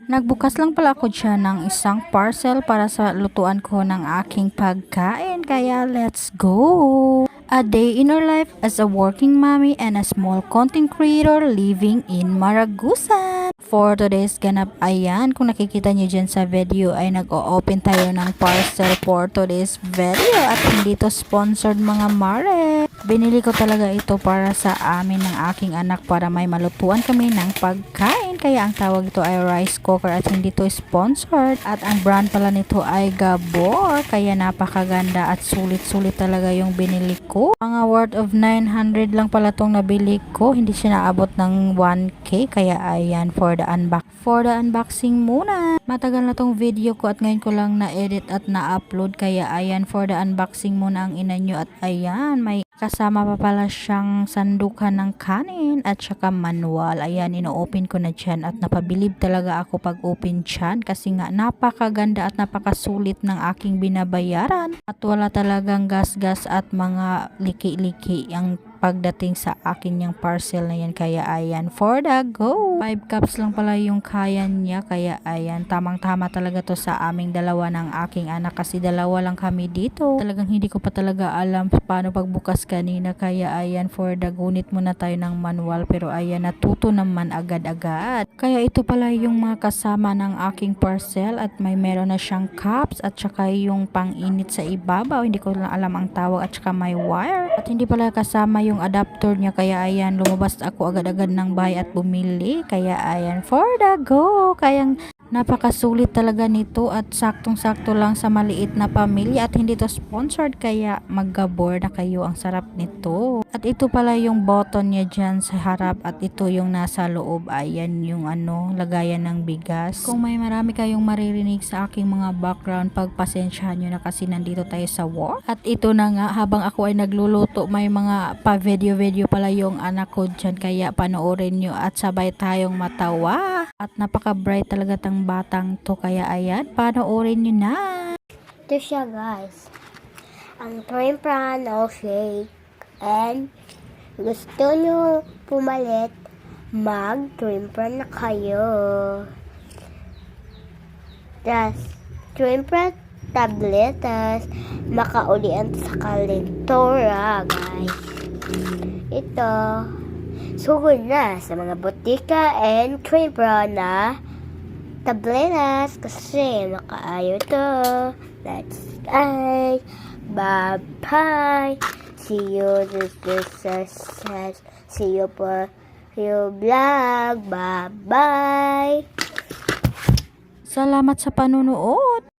Nagbukas lang pala ako dyan ng isang parcel para sa lutuan ko ng aking pagkain. Kaya let's go! A day in our life as a working mommy and a small content creator living in Maragusan. For today's ganap, ayan, kung nakikita nyo dyan sa video ay nag-o-open tayo ng parcel for today's video at hindi to sponsored mga mare. Binili ko talaga ito para sa amin ng aking anak para may malutuan kami ng pagkain. Kaya ang tawag ito ay rice cooker at hindi to sponsored. At ang brand pala nito ay Gabor. Kaya napakaganda at sulit-sulit talaga yung binili ko. Mga worth of 900 lang pala tong nabili ko. Hindi siya naabot ng 1K. Kaya ayan for the unboxing muna. Matagal na tong video ko at ngayon ko lang na-edit at na-upload. Kaya ayan for the unboxing muna ang ina nyo. At ayan may kasama pa pala siyang sandukan ng kanin at saka manual. Ayan, ino-open ko na dyan at napabilib talaga ako pag open dyan kasi nga napakaganda at napakasulit ng aking binabayaran at wala talagang gas-gas at mga liki-liki ang pagdating sa akin yung parcel na yan. Kaya ayan, for the go! 5 cups lang pala yung kaya niya. Kaya ayan, tamang-tama talaga to sa aming dalawa ng aking anak kasi dalawa lang kami dito. Talagang hindi ko pa talaga alam paano pagbukas kanina. Kaya ayan, for the gunit muna tayo ng manual. Pero ayan, natuto naman agad-agad. Kaya ito pala yung mga kasama ng aking parcel at may meron na siyang cups at saka yung pang-init sa ibabaw. Hindi ko lang alam ang tawag at saka may wire. At hindi pala kasama yung adapter niya. Kaya ayan, lumabas ako agad-agad ng bahay at bumili. Kaya ayan, for the go! Kayang napakasulit talaga nito at saktong-sakto lang sa maliit na pamilya at hindi to sponsored kaya mag-Gabor na kayo. Ang sarap nito. At ito pala yung button niya dyan sa harap at ito yung nasa loob. Ayan yung lagayan ng bigas. Kung may marami kayong maririnig sa aking mga background, pagpasensyahan nyo na kasi nandito tayo sa work. At ito na nga, habang ako ay nagluluto, may mga pa-video-video pala yung anak ko dyan kaya panoorin nyo at sabay tayong matawa. At napaka-bright talaga tang batang to kaya ayan, panoorin nyo na. Ito siya guys. Ang Trimpra no shake. And gusto nyo pumalit, mag-Trimpra na kayo. Tas, Trimpra tablet, tas makaulian sa kalentora guys. Ito, sugod na sa mga butika and Trimpra na tabletas kasi makaayo to. That's right. Bye-bye. See you see you for your vlog. Bye-bye. Salamat sa panunood.